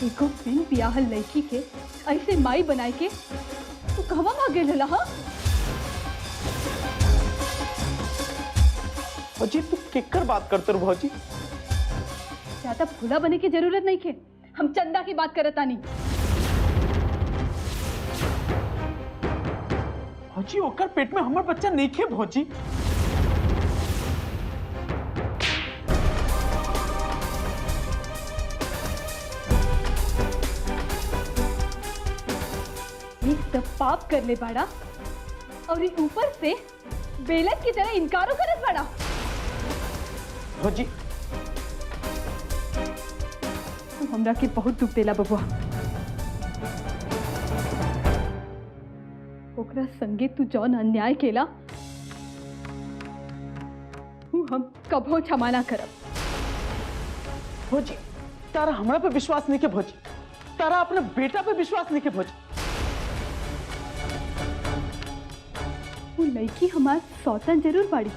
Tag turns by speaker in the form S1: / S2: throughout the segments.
S1: एको बिन बियाहल लड़की के ऐसे माई बनाए के तू कहवा भागे लला? हाँ
S2: भौजी तू केकर बात करते रहो भौजी?
S1: ज्यादा भूला बने की जरूरत नहीं के, हम चंदा की बात करता नहीं।
S2: भौजी ओकर पेट में हमार बच्चा नहीं खे भौजी।
S1: एक तो पाप कर ले बाड़ा और ऊपर से बेलन की तरह इनकारो करत बाड़ा।
S2: भौजी
S1: तू हमरा के बहुत दुख देला बबुआ। ओकरा संगे तू जौन अन्याय केला हम कभो क्षमा ना करब।
S2: भौजी तारा हमरा पे विश्वास नहीं के भौजी, तारा अपने बेटा पे विश्वास नहीं के भौजी।
S1: वो लड़की हमार सौतन जरूर बाड़ी,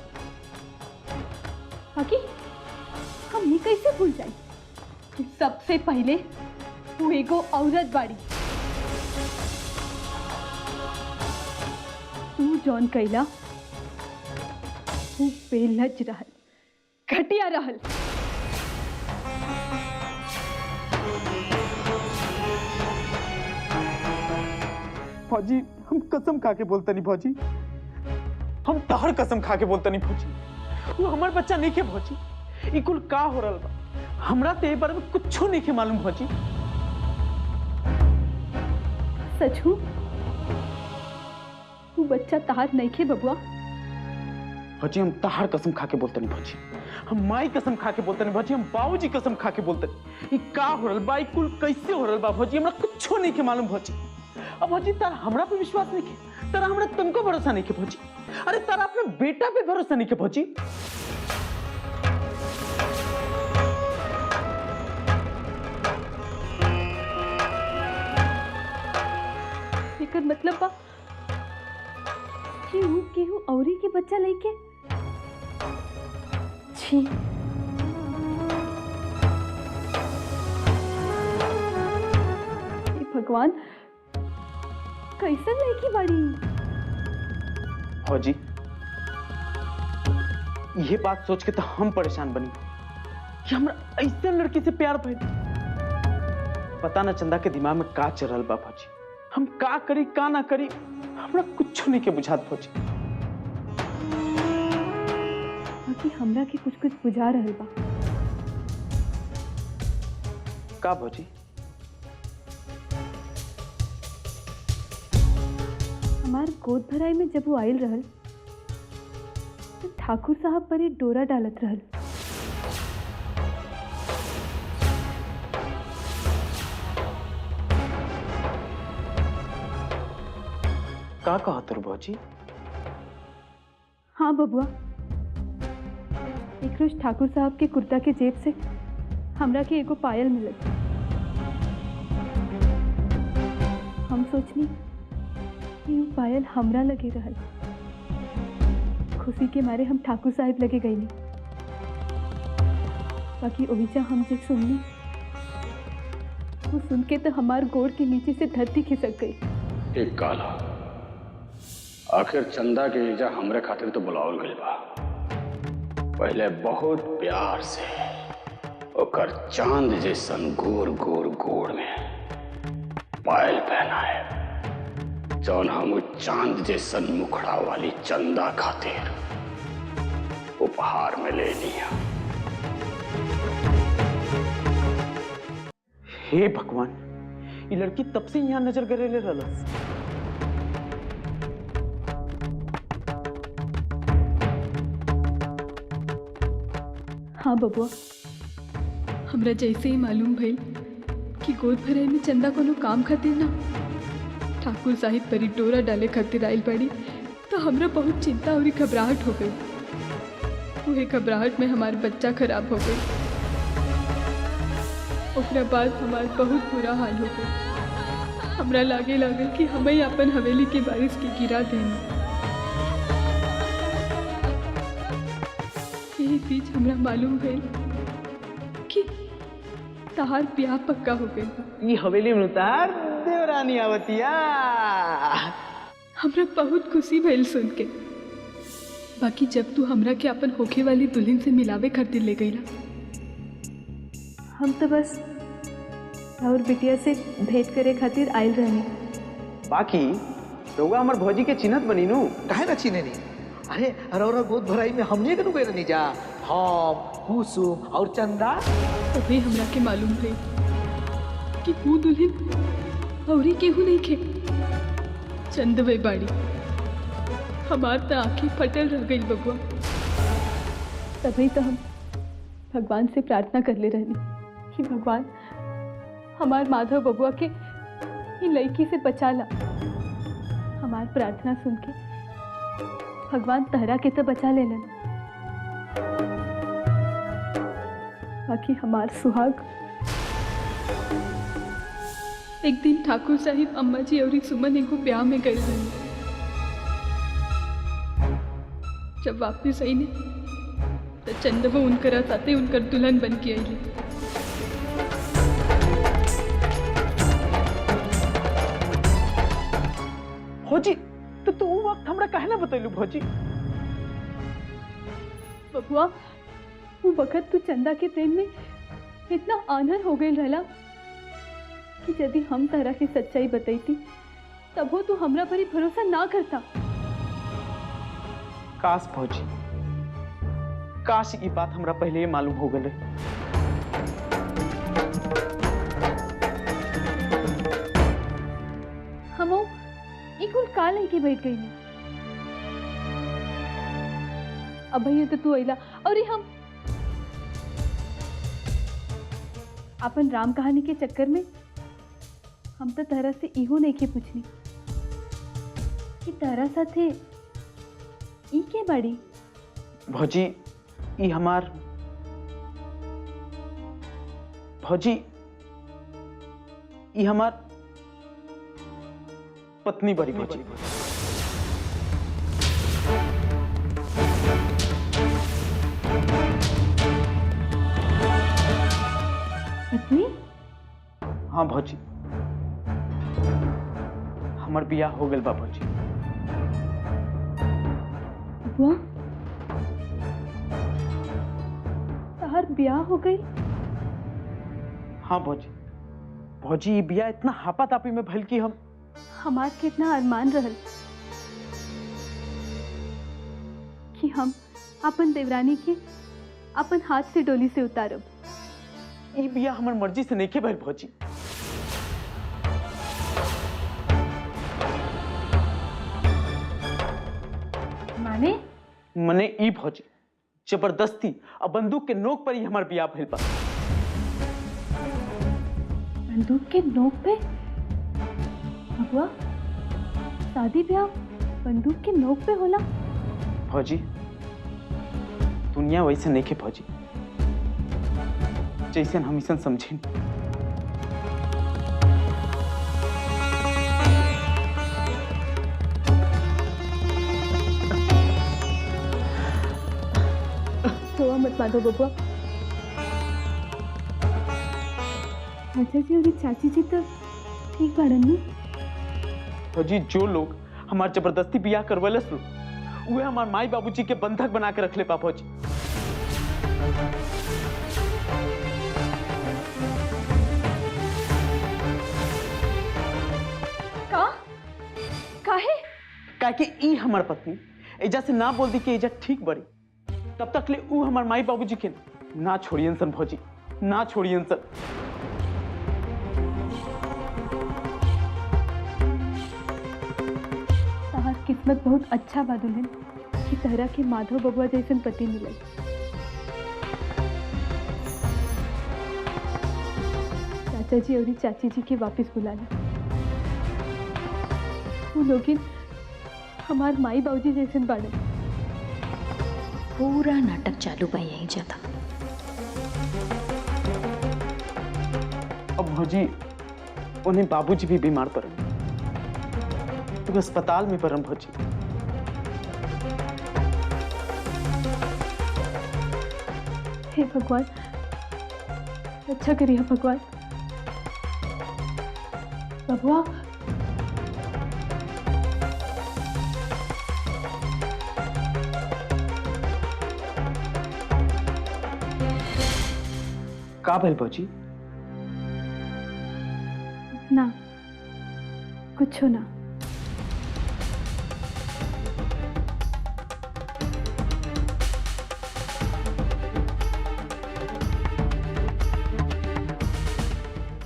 S1: बाकी हम ये कैसे भूल जाए कि सबसे पहले वो एगो औरत बाड़ी। तू जौन कैला वो बेलज रहल, घटिया रहल।
S2: भौजी हम कसम खा के बोलते नहीं भौजी, हम तहर कसम खा के बोलते नहीं भौजी। वो हमार बच्चा नहीं के भौजी। इकुल का हो रहा बा हमरा ते बारे में कुछ नहीं के मालूम भौजी।
S1: सच हूँ वो बच्चा तहार नहीं खे बबुआ।
S2: भौजी हम तहार कसम खा के बोलते नहीं भौजी, हम माई कसम खा के बोलते नहीं भौजी, हम बाबूजी कसम खा के बोलते नहीं। का हो रहा बा, कुल कैसे हो रहा बा भौजी, हमरा कुछ नहीं के मालूम भौजी। अब भौजी तारा हमरा पे विश्वास नहीं के, तारा हमरा तुमको भरोसा नहीं के भौजी। अरे तारा अपने बेटा पे भरोसा नहीं के भौजी।
S1: एकर मतलब बा कि वो केहू औरी के बच्चा लेके। छी हे भगवान, कैसन लड़की बाड़ी।
S2: भौजी ये बात सोच के तो हम परेशान बनी कि हमरा ऐसे लड़की से प्यार भइल। पता ना चंदा के दिमाग में का चल रहा बा भौजी। हम का करी का ना करी हमरा कुछ नहीं के बुझात भौजी।
S1: बाकी हमरा के कुछ कुछ बुझा रहल बा।
S2: का भौजी?
S1: हमार गोद भराई में जब वो आयल रहल तो ठाकुर साहब पर एक डोरा डालत रहल।
S2: का कहा तुर भौजी?
S1: हाँ बबुआ, एक रोज ठाकुर साहब के कुर्ता के जेब से हमरा के एगो पायल मिलल। हम सोचनी कि वो पायल हमरा लगे रहल। खुशी के मारे हम ठाकुर साहब लगे गईनी। बाकी ओहिजा हम जे सुनली वो सुन के तो हमार गोड़ के नीचे से धरती खिसक गई।
S3: एक काला आखिर चंदा के इजा हमरे खातिर तो बुलावल गइल बा। पहले बहुत प्यार से ओकर चांद जैसन गोर गोर गोड़ में पायल पहनाए, जौन हम चांद जैसन मुखड़ा वाली चंदा खातिर उपहार में ले लिया।
S2: हे भगवान, ये लड़की तब से यहाँ नजर गरेले रहलस।
S1: हाँ बबुआ, हमरा जैसे ही मालूम भइल कि गोद भराई में चंदा कोनो काम खातिर ना ठाकुर साहिब परी डोरा डाले खातिर आइल बाड़ी, तो हमरा बहुत चिंता और घबराहट हो गई। वही घबराहट में हमार बच्चा खराब हो गई। ओकरा बाद हमार बहुत बुरा हाल हो गई। हमरा लागे लागल कि हमें अपन हवेली के बारिश के गिरा दें। यही बीच हमरा मालूम भइल कि तहार ब्याह पक्का हो गई बा।
S2: ई हवेली में उतार देवरानी आवतिया।
S1: हमरा बहुत खुशी भइल सुन के। बाकी जब तू हमरा के अपन होखे वाली दुल्हन से मिलावे खातिर ले गईला, हम तो बस और बिटिया से भेंट करे खातिर आयल रहनी।
S2: बाकी रउआ हमर भौजी के चिन्हत बनी नु।
S4: काहे ना चीने नहीं? अरे अरौरा गोद भराई में हमने के गए नहीं जा, हम कुसुम और चंदा।
S1: तभी हमरा के मालूम भइल कि वो दुल्हन औरी केहू नहीं खे, चंदवे बाड़ी। हमार तो आंखें फटल रह गई बबुआ। तभी तो हम भगवान से प्रार्थना कर ले रहनी कि भगवान हमार माधव बबुआ के इन लड़की से बचा ला। हमार प्रार्थना सुन के भगवान तहरा के तो बचा लेलन, बाकी हमार सुहाग। एक दिन ठाकुर साहिब अम्मा जी और सुमन एगो ब्याह में गए रहे। जब वापस आई ने तो चंदवा उनकरा साथे उनकर दुल्हन बन के आई।
S2: भौजी तो तू वक्त हमरा काहे ना बतैलू भौजी?
S1: बबुआ वो वक्त तू चंदा के प्रेम में इतना आनंद हो गई रहला कि यदि हम तरह की सच्चाई बताईती तब हो तू हमरा पर ही भरोसा ना करता।
S2: काश भौजी, काश ये बात हमरा पहले ही मालूम हो गए।
S1: हम एक काल है कि बैठ गई नहीं। अब भैया तो तू अला और ये हम अपन राम कहानी के चक्कर में हम तो तहरा से इहो नहीं के पूछनी कि तहरा साथे ई के बाड़ी।
S2: भौजी ई हमार भौजी ई हमार पत्नी बड़ी भौजी।
S1: पत्नी?
S2: हाँ भौजी, हमार बियाह हो गल बा भौजी।
S1: बुआ तहार ब्याह हो गई?
S2: हाँ भौजी, भौजी ये बियाह इतना हापा तापी में भल की
S1: हमार कितना अरमान रहल कि हम अपन देवरानी के अपन हाथ से डोली से उतारब।
S2: ये बियाह हमार मर्जी से नहीं के भइल भौजी।
S1: माने?
S2: मने ई भौजी जबरदस्ती और बंदूक के नोक पर ही हमार बियाह भइल बा।
S1: बंदूक के नोक पे? बबुआ शादी ब्याह बंदूक के नोक पे होला?
S2: भौजी दुनिया वैसे नहीं के भौजी जैसे हम इसन समझे।
S1: रोआ मत माधो बबुआ। चाचा जी और चाची जी तो ठीक बाड़न नी?
S2: भौजी जो लोग हमार जबरदस्ती बियाह करवलस लो वे हमार माई बाबूजी के बंधक बना के रख ले पा भौजी।
S1: का? काहे?
S2: काहे कि ई हमार पत्नी एजा से ना बोल दी कि एजा ठीक बड़ी तब तक ले ऊ हमार माई बाबूजी के ना छोड़ियन सन भौजी, ना छोड़ियन सन।
S1: तहार किस्मत बहुत अच्छा बा दुल्हन कि तहरा के माधव बबुआ जैसन पति मिलल। चाचा जी और चाची जी के वापस बुला ला। वो लोगिन हमार माई बाबूजी जैसन बाड़े।
S5: पूरा नाटक चालू बा यहीं जाता।
S2: अब भौजी उन्हें बाबूजी भी बीमार पड़े तो अस्पताल में परम भौजी।
S1: हे भगवान अच्छा करिए भगवान। बबुआ,
S2: का भइल भौजी?
S1: ना कुछ ना।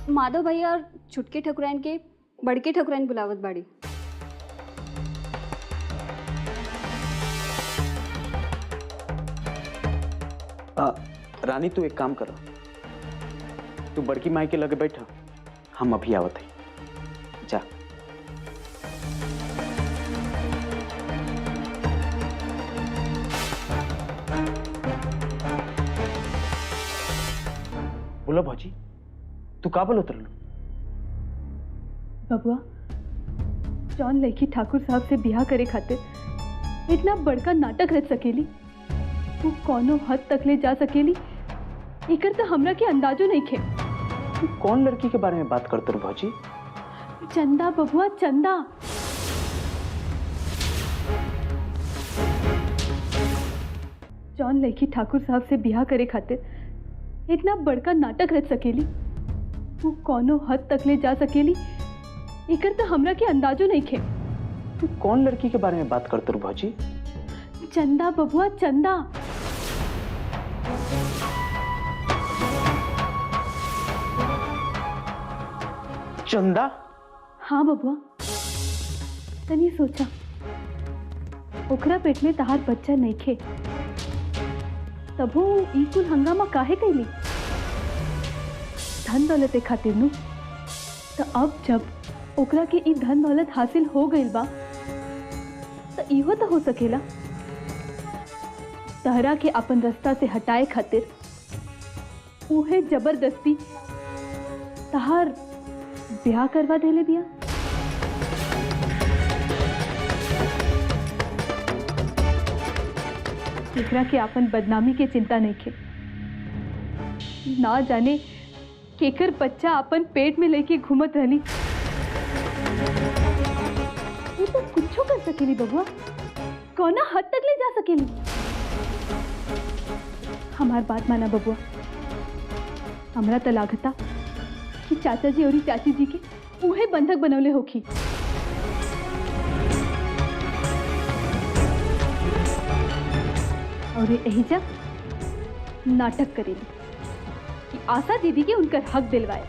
S6: माधव भैया और छुटके ठकुराइन के बड़के ठकुराइन बुलावत बाड़ी।
S2: रानी तू एक काम कर, तू बड़की माई के लगे बैठा, हम अभी आवत है। जा। बोलो भौजी, तू का बोलो तरलू?
S1: बबुआ, जौन लड़की ठाकुर साहब से ब्याह करे खातिर इतना बड़का नाटक रच सकेली, वो कौनो हद तक ले जा सकेली, एकर तो हमरा के अंदाजो नहीं खे।
S2: तू कौन लड़की के बारे में बात करते हो भौजी?
S1: चंदा बबुआ, चंदा। जौन लड़की ठाकुर साहब से ब्याह करे खातिर इतना बड़का नाटक रच सकेली, वो कौनो हद तक ले जा सकेली, एकर तो हमरा के अंदाजो नहीं खे।
S2: तू कौन लड़की के बारे में बात करते हो भौजी?
S1: चंदा बबुआ, चंदा।
S2: चंदा?
S1: हाँ बबुआ, तनी सोचा, ओकरा पेट में तहार बच्चा नहीं खे, तबो ई कुल हंगामा काहे कैली? धन दौलत खातिर नु। तो अब जब ओकरा के ई धन दौलत हासिल हो गइल बा, तो इहो तो हो सकेला तहरा के अपन रास्ता से हटाए खातिर उहे जबरदस्ती तहार ब्याह करवा देले बिया। एकरा के अपन बदनामी के चिंता नहीं खे, ना जाने केकर बच्चा अपन पेट में लेके घूमत रहली। वो तो कुछो कर सकेली बबुआ, कौना हद तक ले जा सकेली। हमार बात माना बबुआ, हमरा तो लागता कि चाचा जी और चाची जी के उहे बंधक बनवले होखी। और यही जा नाटक करेली कि आशा दीदी के उनकर हक दिलवाए।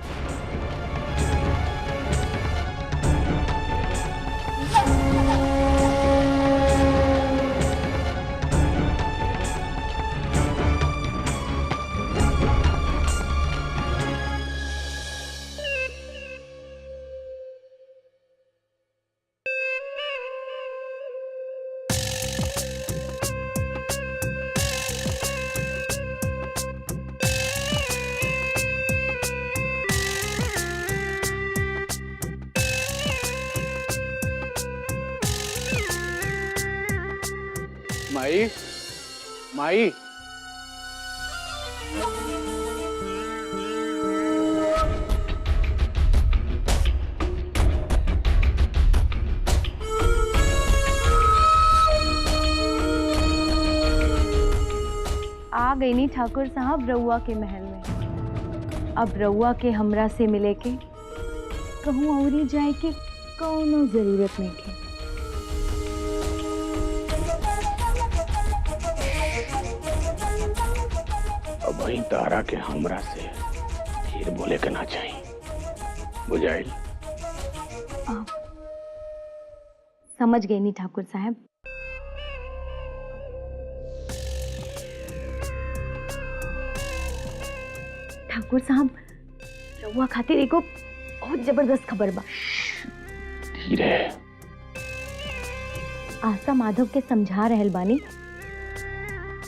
S3: माई, माई,
S5: आ गई नी ठाकुर साहब रउआ के महल में। अब रउआ के हमरा से मिले के कहूँ औरी जाए के कौनो जरूरत नहीं थी।
S3: अब वही तारा के हमरा से ढेर बोले के ना चाहिए, बुझाइल?
S5: समझ गई नी ठाकुर साहब। ठाकुर साहब, रउआ खातिर एगो बहुत जबरदस्त खबर बा।
S3: धीरे।
S5: आशा माधव के समझा रहल बानी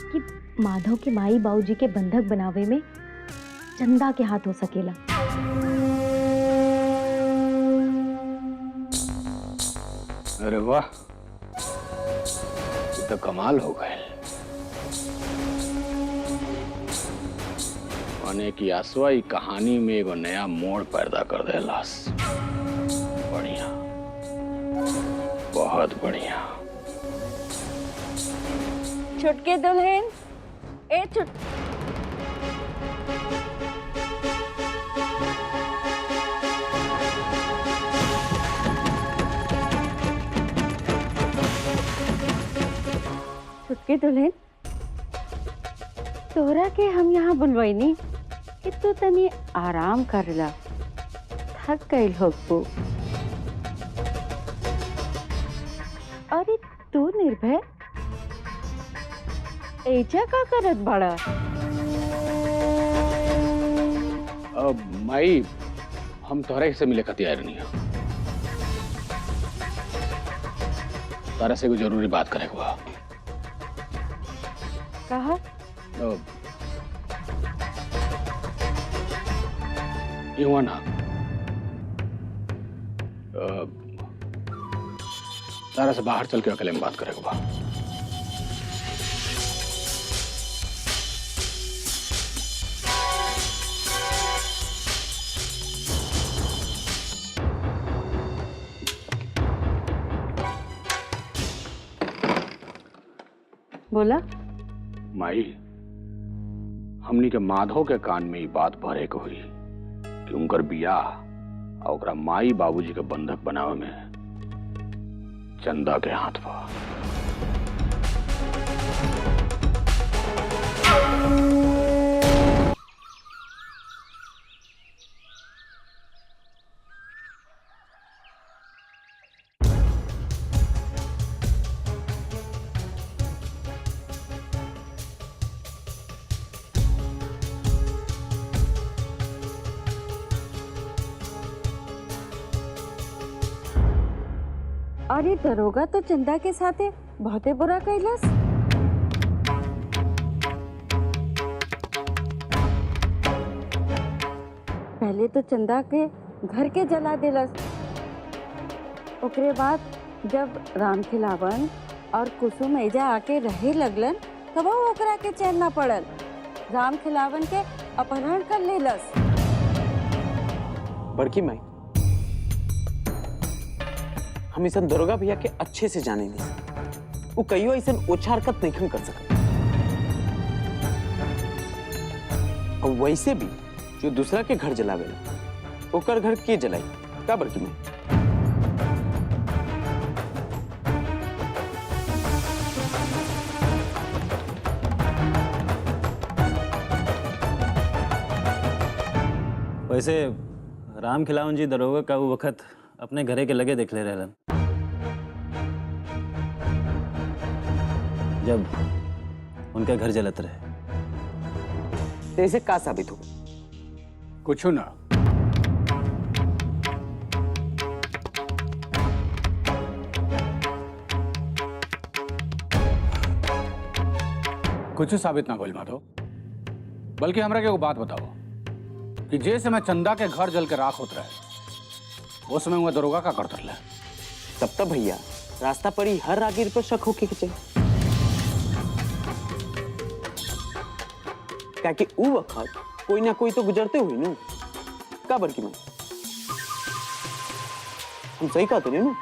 S5: कि माधव के माई बाबूजी के बंधक बनावे में चंदा के हाथ हो सकेला।
S3: अरे वाह, ये तो कमाल हो गए। कहने की आसवा ई कहानी में एगो नया मोड़ पैदा कर देलास। बढ़िया, बहुत बढ़िया।
S5: छुटके दुल्हन, ए छुट छुटके दुल्हन, तोरा के हम यहाँ बुलवाइनी कि तू तनी आराम कर ला, थक गइल होगबू। अरे तू निर्भय एजा का करत बड़ा?
S3: अब माई, हम तोहरे से मिले खातिर आए नहीं हो। तारा से कोई जरूरी बात करे के बा।
S5: कहा?
S3: युवा ना, तारा से बाहर चल के अकेले में बात करे के बा।
S5: बोला।
S3: माई, हमनी के माधव के कान में ये बात भरे के हुई कि उनकर बियाह और ओकरा माई बाबूजी के बंधक बनावे में चंदा के हाथ बा।
S5: अरे दरोगा तो चंदा के साथे बहुते बुरा कैलस। पहले तो चंदा के घर के जला दिलस, ओकरे बाद जब राम खिलावन और कुसुम एजा आके रहे लगलन तब वो ओकरा के चैन ना पड़ल, राम खिलावन के अपहरण कर लेलस।
S2: बड़की माई, हम इसन दरोगा भैया के अच्छे से जाने नहीं, वो कईयो ऐसन ओछा हरकत नहीं कर सकता। और वैसे भी जो दूसरा के घर जलावेला ओकर घर के जलाई का बड़की माई?
S7: वैसे राम खिलावन जी दरोगा का वो वक्त अपने घरे के लगे देख ले रहलन, जब उनका घर जलत रहे।
S2: तो इसे का साबित हो?
S3: कुछ ना, कुछ साबित ना बोल माधव, बल्कि हमरा के वो बात बताओ कि जे समय चंदा के घर जल के राख होत रहे उस समय वह दरोगा का करत रहे।
S2: तब भैया रास्ता पर ही हर रागीर पर शक होके के चाहिए, क्या कि वो वक्त कोई ना कोई तो गुजरते हुए नु का बड़की माई? हम सही कहते नहीं नु?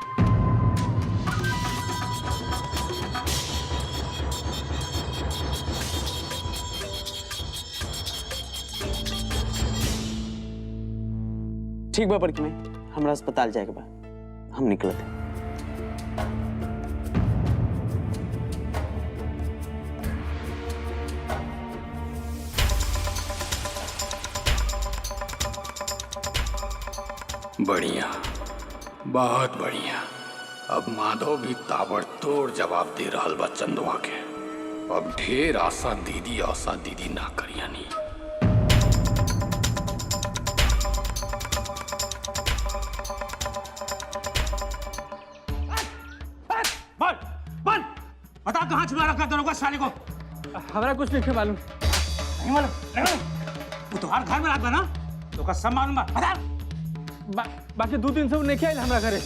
S2: ठीक बा बड़की माई, हमरा अस्पताल जाए के बा, हम निकलते हैं।
S3: बढ़िया, बहुत बढ़िया। अब माधव भी ताबड़तोड़ जवाब दे रहल बा चंदवा के। अब ढेर आशा दीदी ना करियानी।
S8: बता कहाँ छुपा रखा दरोगा साले को?
S2: हमारा कुछ नहीं मालूम।
S8: नहीं मालूम? वो तुम्हारे घर में रात बना तो का सब मालूम बता।
S2: बाकी 2 दिन से वो नहीं आया हमारा घरे।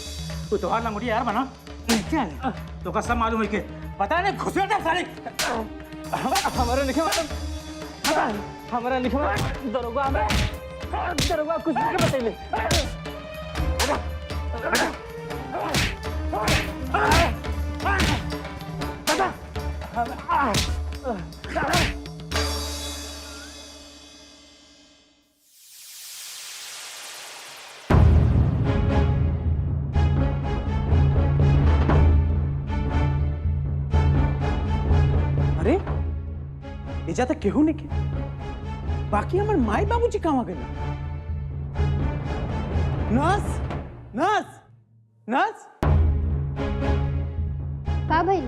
S8: वो तुम्हारा लंगोटी यार बना क्या तो का सब मालूम है के? पता नहीं घुसे था साले।
S2: हमारा नहीं मालूम। हमारा लिखवा दरोगा कुछ नहीं बतैले। अरे इजा तक केहू नहीं के बाकी हमार माई बाबूजी कहाँ गए? नर्स नर्स नर्स
S6: का भाई?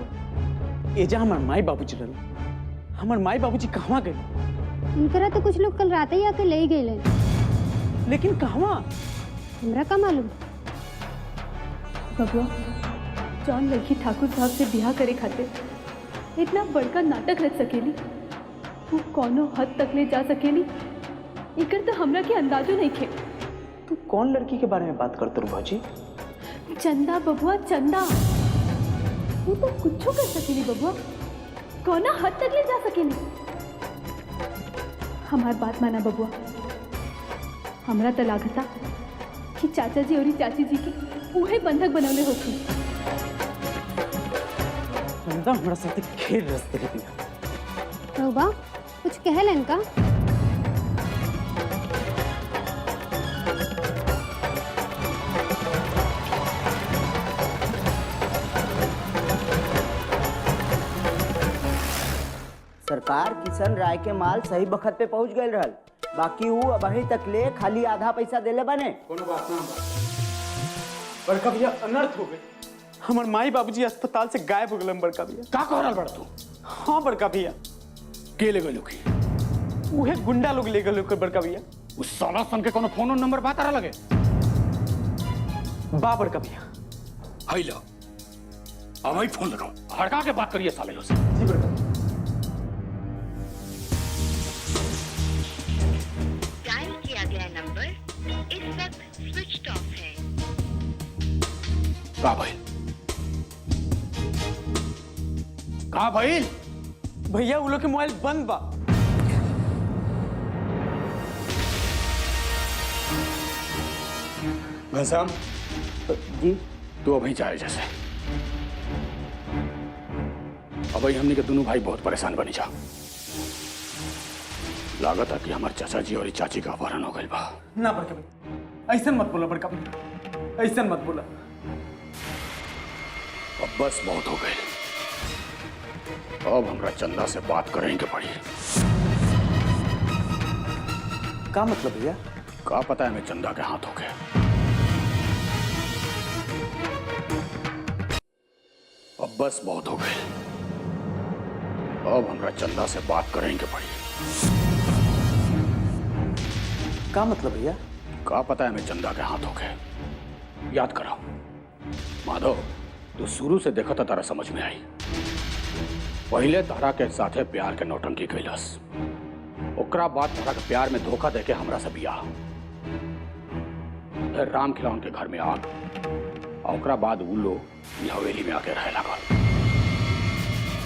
S2: एजा हमार माई बाबूजी रहल, हमार माई बाबूजी कहाँ गए?
S6: इनकरा तो कुछ लोग कल रात ही आके ले गए।
S2: लेकिन कहाँ?
S6: हमरा का मालूम।
S1: बबुआ जौन लड़की ठाकुर साहब से ब्याह करे खातिर इतना बड़का नाटक रच सकेली, वो कौनो हद तक ले जा सकेली, इकर तो हमरा के अंदाजो नहीं खे।
S2: तू कौन लड़की के बारे में बात करते हो बाजी?
S1: चंदा बबुआ, चंदा। वो तो कुछ कर सकेली बबुआ, कौना हद तक ले जा सकेली। हमार बात माना बबुआ, हमरा तो लागता कि चाचा जी और चाची जी की उहे बंधक बनवले होती।
S2: चंदा हमारा साथ खेल रस्ते के दिया।
S6: रहुबा कुछ कहलन का?
S9: सरकार किशन राय के माल सही बखत पे पहुंच गए रहल, बाकी वो अभी तक ले खाली आधा पैसा देले बने।
S2: कोनो बात ना बड़का भैया, अनर्थ हो गए। हमार माई बाबूजी अस्पताल से गायब हो गए बड़का भैया।
S3: का कह रहल बड़ तू?
S2: हाँ बड़का भैया।
S3: के ले गइलो की?
S2: उहे गुंडा लोग ले गए बड़का भैया।
S3: उस साला सन के कोनो फोन नंबर बात आ लगे?
S2: बा बड़का भैया।
S3: हाय लो अब ही फोन लगाओ, हड़का के बात करिए साले से।
S2: जी बड़का।
S10: डायल किया गया नंबर इस वक्त स्विच ऑफ है।
S3: का भाई? का भाई?
S2: भैया वो लोग के मोबाइल बंद बा।
S3: घनश्याम
S9: जी
S3: तू अभी जाए जैसे। अभी हमने के दोनों भाई बहुत परेशान बनी जा। लागत है कि हमारे चाचा जी और चाची का अपहरण हो गई बा।
S2: ना बड़का भैया, ऐसा मत बोला बड़का भैया, ऐसा मत बोला।
S3: अब बस बहुत हो गई, अब हमरा चंदा से बात करेंगे पड़ी।
S2: का मतलब भैया?
S3: का पता है मैं चंदा के हाथ हो गए। अब बस बहुत हो गई, अब हमरा चंदा से बात करेंगे पड़ी।
S2: का मतलब भैया?
S3: का पता है मैं चंदा के हाथ हो गए। याद कराओ माधव, तू शुरू से देखा था तारा समझ में आई। पहले तारा के साथे प्यार के नौटंकी कैलस, ओकरा बाद तारा के प्यार में धोखा देके हमरा से बियाह, फिर राम खिलावन के घर में आग, और ओकरा बाद उ लोग ई हवेली में आके रहे लागल।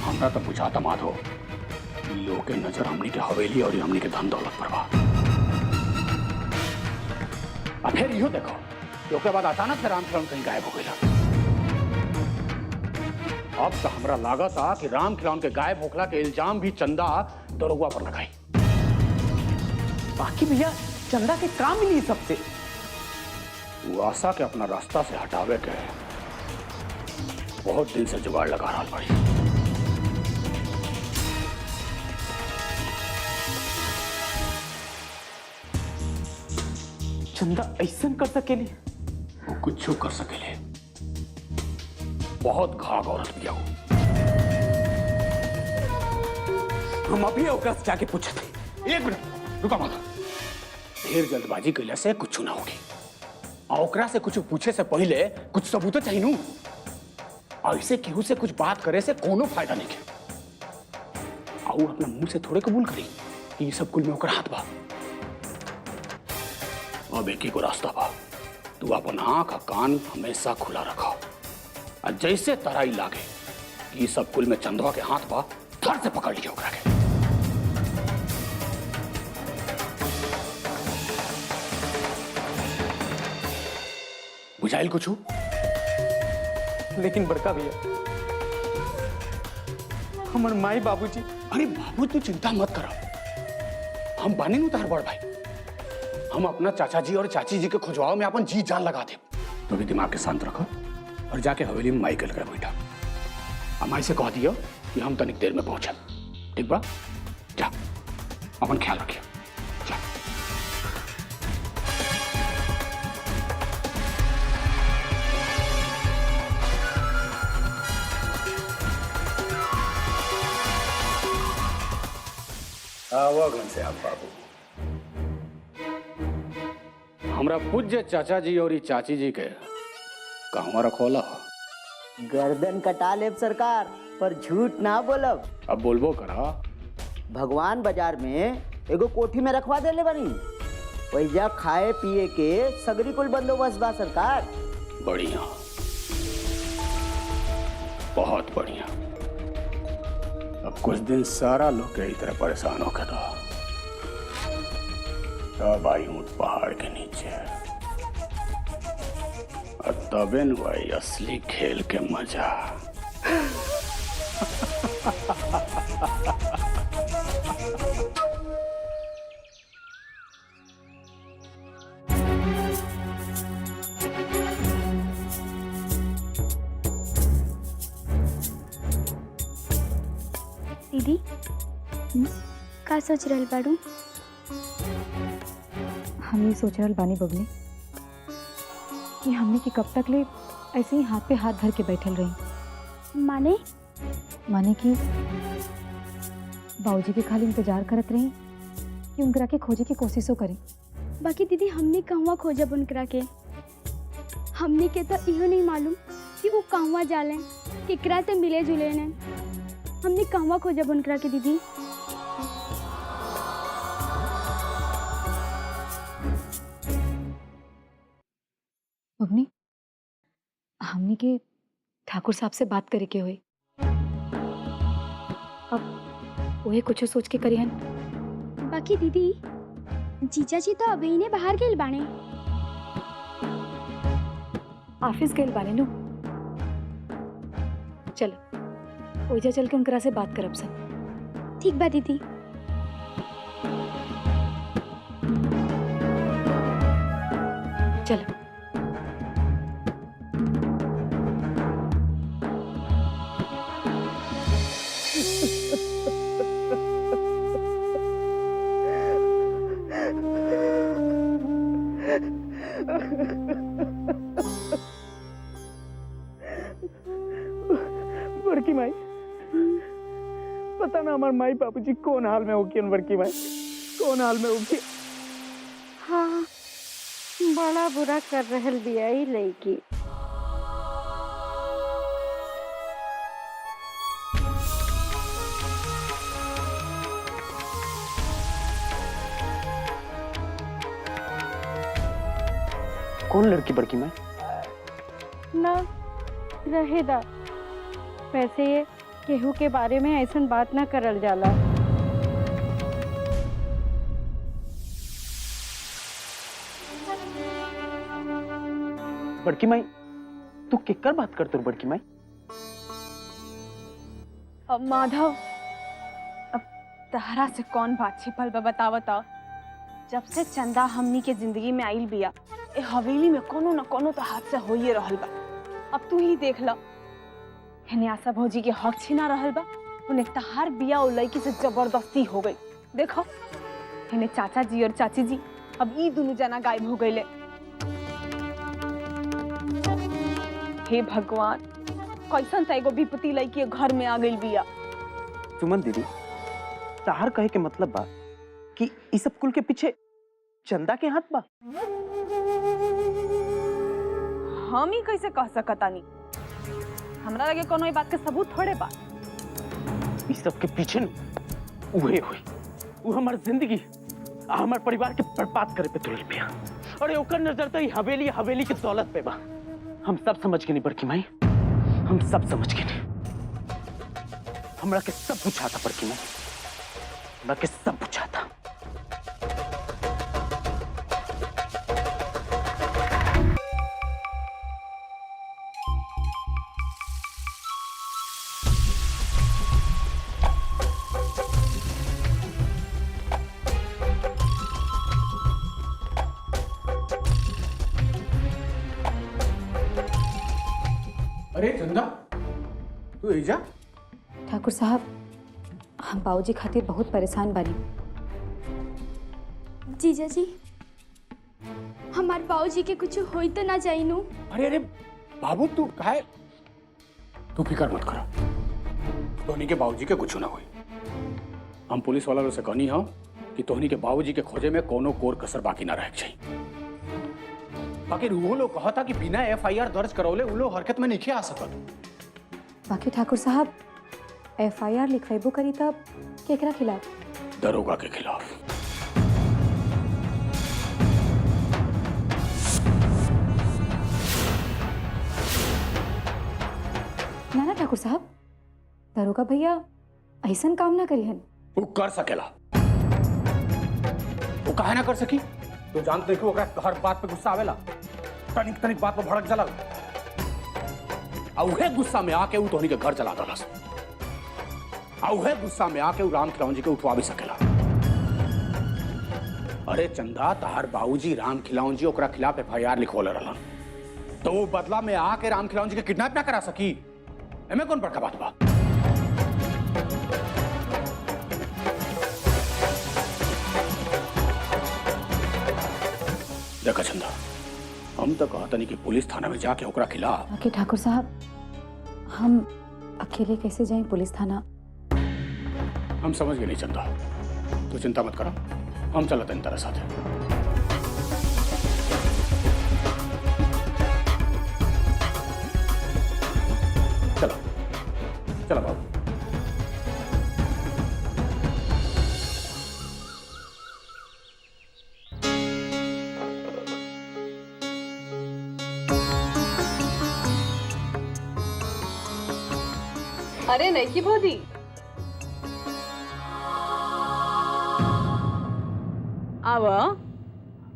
S3: हमरा तो बुझाता माधव, लोग के नजर हमनी के हवेली और हमनी के धन दौलत पर बा। अब फिर इहो देखो कि ओकरे बाद अचानक से राम खिलावन कहीं गायब हो गया। अब तो हमरा लागत आ कि राम खिलावन के गायब होखला के इल्जाम भी चंदा दरोगा पर लगाई।
S2: बाकी भैया चंदा के काम मिली सबसे।
S3: वो आशा के अपना रास्ता से हटावे के बहुत दिन से जुगाड़ लगा रहा पड़ी।
S2: चंदा ऐसा कर सकेली?
S3: वो कुछ कर सकेले, बहुत घाघ औरत भी हो।
S2: हम अभी ओकरा से जाके पूछे थे।
S3: एक मिनट रुका माधव, ढेर जल्दबाजी कैला से कुछ ना होगी। और ओकरा से कुछ पूछे से पहले कुछ सबूत चाहिए नू। और ऐसे केहू से कुछ बात करे से कोनो फायदा नहीं है। और अपना मुंह से थोड़े कबूल करी कि ये सब कुल में ओकर हाथ बा। अब एक ही को रास्ता बा, तू अपन आंख और कान हमेशा खुला रखा, और जैसे तराई लागे कि सब कुल में चंदवा के हाथ बा, धर से पकड़ लिया ओकरा के। बुझाइल कुछ?
S2: लेकिन बड़का भैया, हमार माई बाबूजी।
S3: अरे बाबू तू चिंता मत करो, हम बानी नु तार बड़ भाई। हम अपना चाचा जी और चाची जी के खुजवाओ में अपन जी जान लगा दे। तो भी दिमाग के शांत रखो और जाके हवेली में माई के लगे बैठा। माई से कह दियो कि हम तनिक देर में पहुंचे। ठीक बा? जा अपन ख्याल रखियो। जा। आवा घनश्याम बाबू, हमरा पूज्य चाचा जी और चाची जी के कहवा रखोला?
S9: गर्दन कटा लेब सरकार, पर झूठ ना बोलब।
S3: अब बोलबो करा।
S9: भगवान बाजार में एगो कोठी में रखवा देले बनी, वहीजा खाए पिए के सगरी कुल बंदोबस्त बा सरकार।
S3: बढ़िया, बहुत बढ़िया। अब कुछ दिन सारा लोग के तरह परेशान होकर दो, तब आई हूँ पहाड़ के नीचे और तबे न भाई असली खेल के मजा।
S11: दीदी का सोच रहल बाड़ू?
S12: हम ये सोच रहल बानी बबली कि हमने कि कब तक ले ऐसे ही हाथ पे हाथ धर के बैठल रही।
S11: माने
S12: कि बाबूजी के खाली इंतजार करत रही कि उनकरा के खोजे की कोशिशों करी।
S11: बाकी दीदी हमने कहवा खोजब उनकरा के? हमने के तो इहो नहीं मालूम कि वो कहवा जाले, केकरा से मिले जुले ने। हमने कहवा खोजब उनकरा के दीदी?
S12: बबनी, हमने के ठाकुर साहब से बात करे के हुए। अब वही कुछ सोच के करियन।
S11: बाकी दीदी जीजा जी तो अभी ने बाहर गेल बाने।
S12: ऑफिस गेल बाने नु। चल ओइजा चल के उनकरा से बात करब सब।
S11: ठीक बा दीदी।
S12: चल।
S2: बड़की माई, पता ना हमार माई बाबूजी कौन हाल में होगी। बड़की माई कौन हाल में होगी?
S5: हाँ, बड़ा बुरा कर रहल बिया ई लड़की।
S2: कौन लड़की बड़की माई?
S5: ना रहे दा, वैसे ये केहू के बारे में ऐसन बात ना करल जाला।
S2: बड़की माई तू केकर बात करते हो? बड़की माई
S13: अब माधव, अब तहरा से कौन बात छिपल बा बतावता? जब से चंदा हमनी के जिंदगी में आइल बिया, ए हवेली में कोनो न कोनो तो हाथ से होइए रहल बा। अब तू ही देख ला, हेने आशा भौजी के हक छीना रहल बा, उन्हें तहार बिया और लड़की से जबरदस्ती हो गई। देखो हेने चाचा जी और चाची जी अब ई दोनों जना गायब हो गए। हे भगवान, कैसन त एगो विपत्ति लड़की घर में आ गई बिया।
S2: सुमन दीदी, ताहर कहे के मतलब बा कि इस सब कुल के पीछे चंदा के हाथ बा?
S13: हम ही कैसे कह सकतानी? हमरा लगे कोनो ई बात के सबूत थोड़े बा।
S2: इस सब के पीछे उहे हुई, वो हमार जिंदगी हमार परिवार के बर्बाद करे पे तुरल पे। अरे ओकर नजर तो हवेली हवेली के दौलत पे बा। हम सब समझ के नहीं बड़की माई, हम सब समझ के नहीं। हमरा के सब पूछा था बड़की माई, हमरा के सब पूछा था।
S3: अरे चंदा तू एजा?
S12: ठाकुर साहब हम बाबूजी खातिर बहुत परेशान बानी।
S11: जीजा जी हमार बाबूजी के कुछ होई तो ना जाई नु।
S3: अरे अरे बाबू तू काहे, तू फिक्र मत कर, तोहनी के बाबूजी के कुछ ना हुई। हम पुलिस वाला लोग से कहनी हो कि तोहनी के बाबूजी के खोजे में कोनो कोर कसर बाकी ना रह चाहिए। बाकी वो लोग कहा था कि बिना FIR दर्ज करौले वो लोग हरकत में नहीं आ सकत।
S12: बाकी ठाकुर साहब FIR लिखवेबो करी तब केकरा खिलाफ?
S3: दरोगा के खिलाफ।
S12: ना ना ठाकुर साहब, दरोगा भैया ऐसन काम ना करिहन।
S3: वो कर सकेला, वो काहे ना कर सकी? तो जानते कि वो हर बात पे गुस्सा आवेला, तनिक तनिक बात पे भड़क जाला, और उहे गुस्सा में आके वो तोहनी के घर चला दलस, और उहे गुस्सा में आके वो राम खिलावन जी के उठवा भी सकेला। अरे चंदा तहार बाबूजी राम खिलावन जी ओकरा खिलाफ FIR लिखवले रहलन, तो वो बदला में आके राम खिलावन जी के किडनैप ना करा सकी? एमे कौन बड़का बात बा? देखा चंदा, हम तो कहता नहीं कि पुलिस थाना में जाके ओकरा खिलाफ।
S12: बाकी ठाकुर साहब हम अकेले कैसे जाएं पुलिस थाना?
S3: हम समझ गए नहीं चंदा, तू चिंता मत करो, हम चलते हैं तेरे साथ। चलो चलो बाबू।
S13: अरे नहीं की भौजी, आव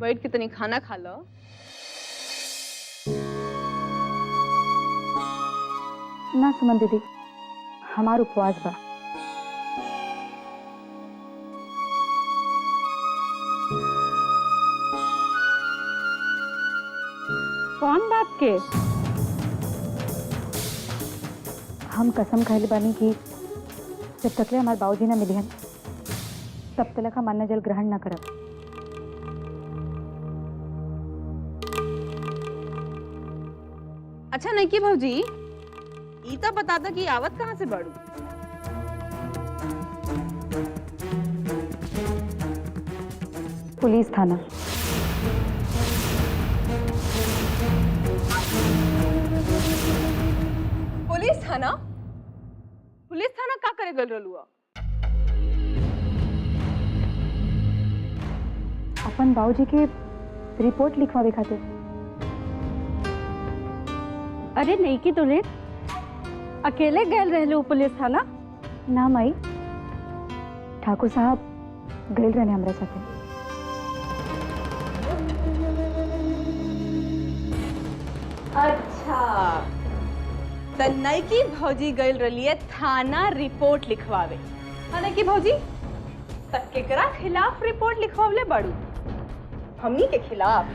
S13: बैठ के तनी खाना खा लो।
S12: ना सुमन दीदी, हमार उपवास बा। कौन बात के? हम कसम खाइले बानी कि जब तकले हमारे बाबूजी ना मिली हन तब तक हम अन्न जल ग्रहण ना करब।
S13: अच्छा नहीं की भौजी, ई तो बता दो कि आवत कहाँ से बड़ू?
S12: पुलिस थाना।
S13: पुलिस थाना? पुलिस थाना का करे गल रहलू?
S12: अपन बाबूजी के रिपोर्ट लिखवावे खातिर।
S5: अरे नहीं की तुले अकेले गए रहलू पुलिस थाना?
S12: ना माई, ठाकुर साहब गए रहने हमरा साथे।
S13: अच्छा तो नहीं की भौजी गइल रलिए थाना रिपोर्ट लिखवावे। हाँ की भौजी, तक केकरा खिलाफ रिपोर्ट लिखवावले बड़ू? हमनी के खिलाफ?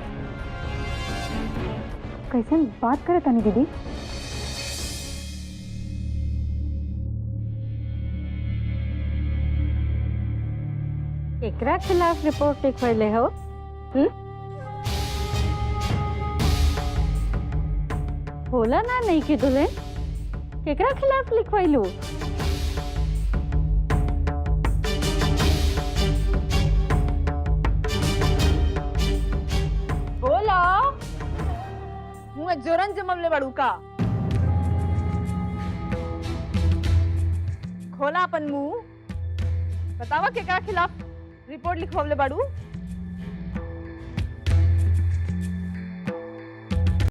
S12: कैसन बात करे तानी दीदी?
S5: एकरा खिलाफ रिपोर्ट लिखवाइले हो? बोला ना नहीं की दुल्हन, केकरा खिलाफ लिखवाइलू?
S13: बोला मुँह जोरन जमले बड़ू का? खोला अपन मुंह, बतावा केकरा खिलाफ रिपोर्ट लिखवावले बाड़ू?